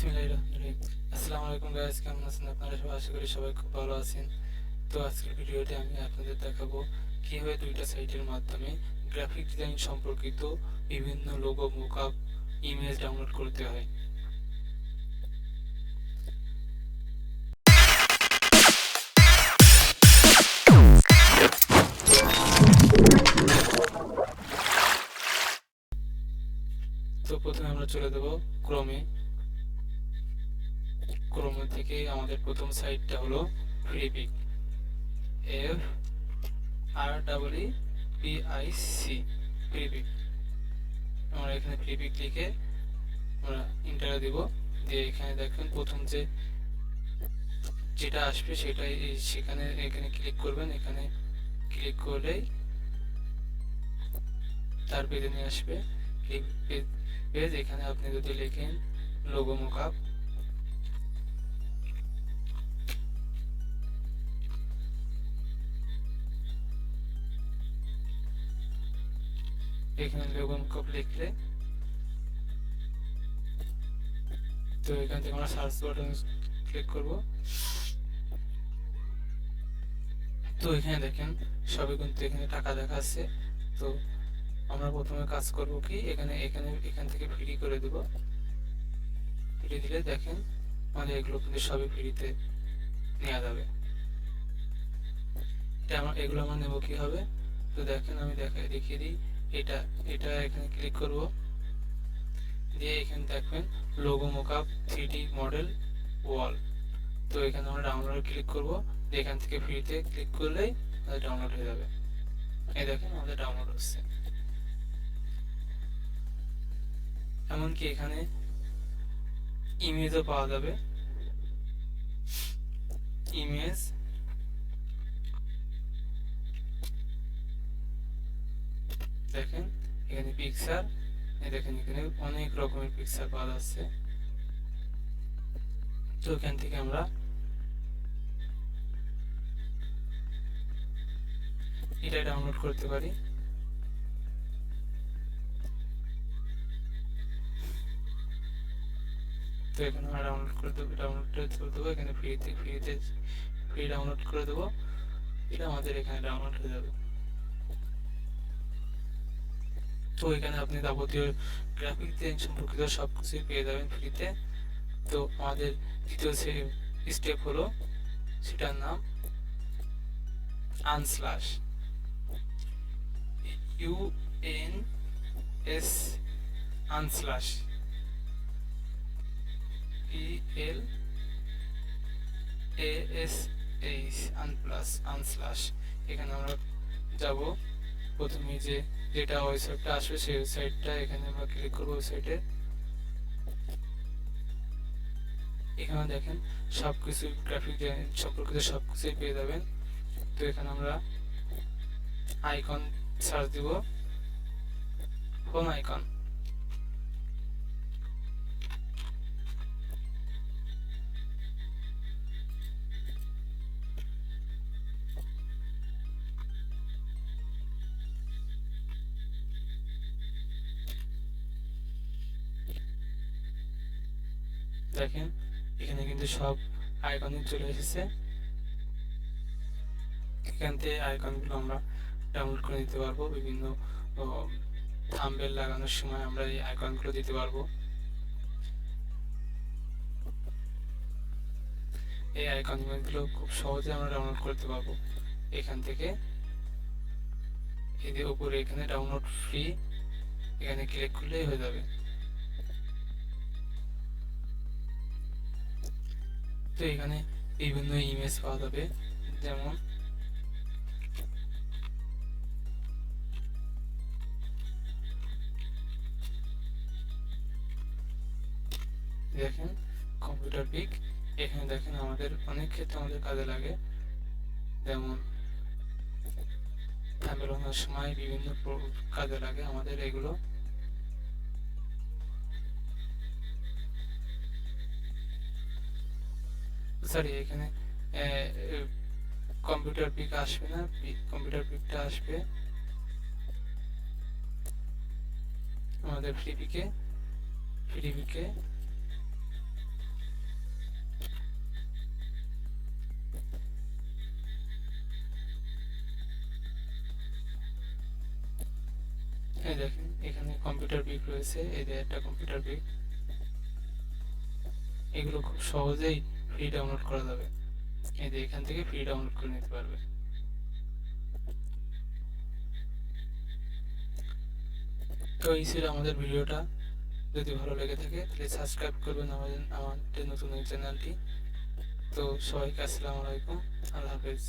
বিসমিল্লাহির রহমানির রহিম। আসসালামু আলাইকুম গাইস, কেমন আছেন আপনারা সবাই? আশা করি সবাই খুব ভালো আছেন। তো আজকের ভিডিওতে আমি আপনাদের দেখাবো কিভাবে দুইটা সাইটের মাধ্যমে গ্রাফিক ডিজাইন সম্পর্কিত বিভিন্ন লোগো, মোকআপ, ইমেজ ডাউনলোড করতে হয়। তো প্রথমে আমরা চলে যাব ক্রোমে। ক্রোম থেকে আমাদের প্রথম সাইটটা হলো ফ্রিপিক, FREEPIC, ফ্রিপিক। আমরা এখানে ফ্রিপিক লিখে আমরা ইন্টার দিব, দিয়ে এখানে দেখেন প্রথম যেটা আসবে সেটাই এখানে ক্লিক করবেন। এখানে ক্লিক করলেই তার পেজে নিয়ে আসবে। পেজ এখানে আপনি যদি লেখেন লোগো মোকআপ, এখানে লোগো মোকআপ লিখলে তো এখান থেকে আমরা সার্চ বাটন ক্লিক করব। তো এখানে দেখেন সবই কিন্তু এখানে টাকা দেখাচ্ছে। তো আমরা প্রথমে কাজ করব কি, এখান থেকে ফ্রি করে দেব। ফ্রি দিলে দেখেন আমাদের এগুলো কিন্তু সবই ফ্রিতে নেওয়া যাবে। এগুলো আমরা নেব কিভাবে, তো দেখেন আমি দেখিয়ে দিই। এটা এখানে ক্লিক করব, দিয়ে এখানে দেখবেন লোগো মোকআপ 3D মডেল ওয়াল। তো এখানে আমরা ডাউনলোড ক্লিক করব, এখান থেকে ফ্রিতে ক্লিক করলেই আমাদের ডাউনলোড হয়ে যাবে। এই দেখেন আমাদের ডাউনলোড হচ্ছে। এমনকি এখানে ইমেজও পাওয়া যাবে। ইমেজ দেখেন এখানে পিকচার, দেখেন এখানে অনেক রকমের পিকচার পাওয়া যাচ্ছে। তো এখান থেকে আমরা এটা ডাউনলোড করতে পারি। তো এখানে আমরা ডাউনলোড করে দেবো। এখানে ফ্রি ডাউনলোড করে দেবো। এটা আমাদের এখানে ডাউনলোড হয়ে যাবে। তো এখানে আপনি যাবতীয় গ্রাফিক ডিজাইন সম্পর্কিত সব কিছুই পেয়ে যাবেন ফ্রিতে। তো আমাদের দ্বিতীয় স্টেপ হলো, সেটার নাম আনস্ল্যাশ, US আনস্ল্যাশ, PLASH আনস্ল্যাশ। এখানে আমরা যাব। প্রথমে যেটা ওয়েবসাইটটা আসবে সেই ওয়েবসাইটটা এখানে আমরা ক্লিক করবো। ওয়েবসাইটে এখানে দেখেন সবকিছু গ্রাফিক ডিজাইন সম্পর্কিত সবকিছুই পেয়ে যাবেন। তো এখানে আমরা আইকন সার্চ দিব, হোম আইকন। দেখেন এখানে কিন্তু সব আইকন চলে এসেছে। এখান থেকে আইকনগুলো আমরা ডাউনলোড করে নিতে পারবো। বিভিন্ন থাম্বনেল লাগানোর সময় আমরা এই আইকনগুলো দিতে পারবো। এই আইকনগুলো খুব সহজে আমরা ডাউনলোড করতে পারবো এখান থেকে। এদের উপরে এখানে ডাউনলোড ফ্রি, এখানে ক্লিক করলেই হয়ে যাবে। তো এখানে বিভিন্ন ইমেজ পাওয়া যাবে, যেমন দেখেন কম্পিউটার পিক। এখানে দেখেন আমাদের অনেক ক্ষেত্রে আমাদের কাজে লাগে, যেমন থাম্বনেল বানানোর সময় বিভিন্ন কাজে লাগে আমাদের এগুলো। সরি, এখানে কম্পিউটার পিক আসবে না, কম্পিউটার পিকটা আসবে আমাদের ফ্রি পিকে। এই দেখেন এখানে কম্পিউটার পিক রয়েছে, এই যে একটা কম্পিউটার পিক। এগুলো খুব সহজেই ফ্রি ডাউনলোড করা যাবে, এই যে এখান থেকে ফ্রি ডাউনলোড করে নিতে পারবে। তো এই ছিল আমাদের ভিডিওটা। যদি ভালো লেগে থাকে তাহলে সাবস্ক্রাইব করবেন আমাদের নতুন এই চ্যানেলটি। তো সবাইকে আসসালামু আলাইকুম, আল্লাহ হাফেজ।